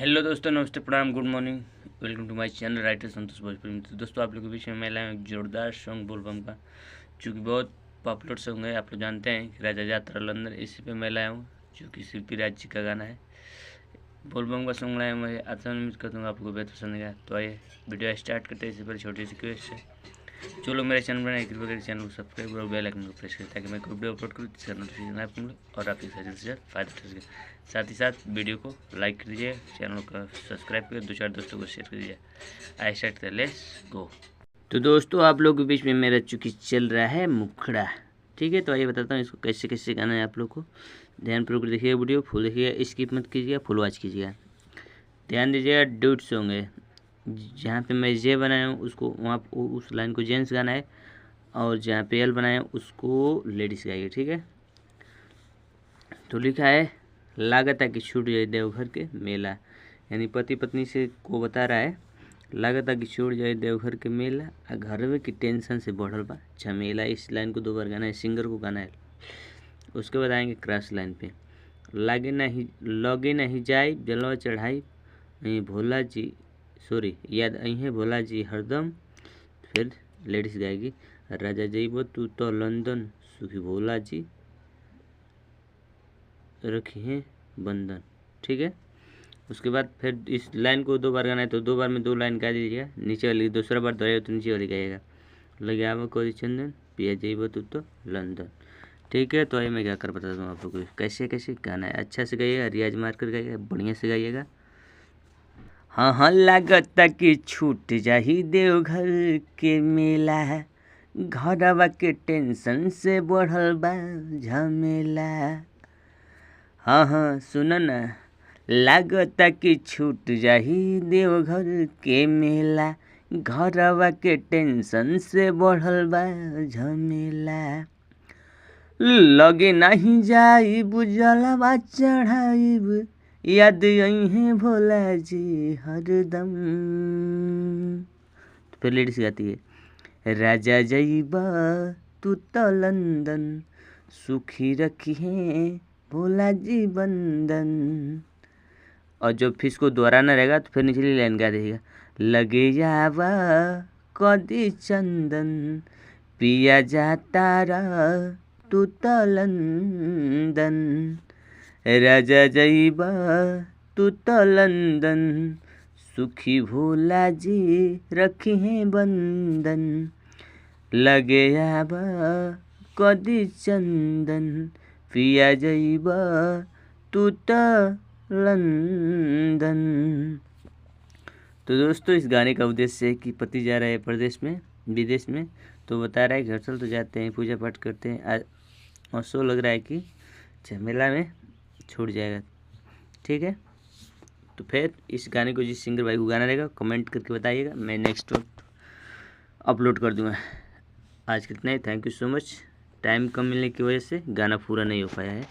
Hello दोस्तों, नमस्ते, प्रणाम, good morning. Welcome to my channel writer Santosh Bhojpuri. तो दोस्तों, आप लोगों के बीच में मैं लाया हूँ एक जोरदार सॉन्ग बोलबम का, जो कि बहुत पॉपुलर सॉन्ग है। आप लोग जानते हैं कि राजा यात्रा लंदन, इसी पे मैं लाया हूँ, जो कि शिल्पी राज जी का गाना है। बोलबम का सॉन्ग लाया हूँ मैं। आशा उम्मीद करता हूँ आपको बेहद पसंद आएगा। तो आइए वीडियो स्टार्ट करते हैं। इससे पहले छोटी सी रिक्वेस्ट है, जो लोग मेरे चैनल बनाए कृपया करके चैनल को सब्सक्राइब और बेल आइकन को प्रेस करें, ताकि मैं कोई वीडियो अपलोड करूँ जिसका नोटिफिकेशन आपको मिले और आपके ज़्यादा से ज़्यादा फायदा उठा सके। साथ ही साथ वीडियो को लाइक कर दीजिए, चैनल को सब्सक्राइब करके 2-4 दोस्तों को शेयर कर दीजिए। आई स्टार्ट करते, लेट्स गो। तो दोस्तों, आप लोगों के बीच में मेरा चूँकि चल रहा है मुखड़ा, ठीक है। तो आइए बताता हूँ इसको कैसे कैसे गाना है। आप लोग को ध्यानपूर्वक देखिएगा, वीडियो फुल देखिएगा, स्किप मत कीजिएगा, फुल वॉच कीजिएगा। ध्यान दीजिएगा, ड्यूट सॉन्ग है। जहाँ पे मैं जे बनाया हूँ उसको वहाँ उस लाइन को जेंट्स गाना है, और जहाँ पे एल बनाया उसको लेडीज़ गाइए, ठीक है। तो लिखा है, लागत है कि छूट जाए देवघर के मेला, यानी पति पत्नी से को बता रहा है, लागत है कि छूट जाए देवघर के मेला, आ घरवे की टेंशन से बढ़ल बा झमेला। इस लाइन को 2 बार गाना है, सिंगर को गाना है। उसके बाद आएंगे क्रॉस लाइन पे, लगे नहीं जाए जलवा चढ़ाई भोला जी, सॉरी याद आई है भोला जी हरदम। फिर लेडीज गाएगी, राजा जइबो तू तो लंदन, सुखी भोला जी रखी है बंधन, ठीक है। उसके बाद फिर इस लाइन को 2 बार गाना है, तो 2 बार में 2 लाइन गा दीजिएगा। नीचे वाली दूसरा बार दोहराइए तो नीचे वाली गाइएगा, लगे आवो कोरी चंदन पिया जइबो तू तो लंदन, ठीक है। तो आइए मैं क्या कर बताता हूँ आप लोग को कैसे कैसे गाना है। अच्छा से गाइएगा, रियाज मार कर गाइएगा, बढ़िया से गाइएगा। हाँ हाँ, लागत कि छूट जाही देवघर के मेला, घरवा के टेंशन से बढ़ल बा झमेला। हाँ हाँ, सुनो ना, लागत कि छूट जाही देवघर के मेला, घरवा के टेंशन से बढ़ल बा झमेला। लगे नहीं जाइब जलवा चढ़ाइब, याद आई भोला जी हरदम। तो फिर लेडीज गाती है, राजा जइबा तू तो लंदन, सुखी रखी है भोला जी बंदन। और जब फिर इसको दोहराना रहेगा तो फिर निचली लाइन गा देगा, लगे जावा कदी चंदन, पिया जाता रहा तू तो लंदन, राजा जइबा तू तो लंदन, सुखी भोला जी रखी है बंदन, लगे आबा कदी चंदन, पिया जइबा तू तो लंदन। तो दोस्तों, इस गाने का उद्देश्य है कि पति जा रहा है प्रदेश में, विदेश में, तो बता रहा है घर चल तो जाते हैं, पूजा पाठ करते हैं, और सो लग रहा है कि झमेला में छूट जाएगा, ठीक है। तो फिर इस गाने को जिस सिंगर भाई को गाना रहेगा कमेंट करके बताइएगा, मैं नेक्स्ट अपलोड कर दूँगा। आज कितना ही, thank you so much. Time कम मिलने की वजह से गाना पूरा नहीं हो पाया है।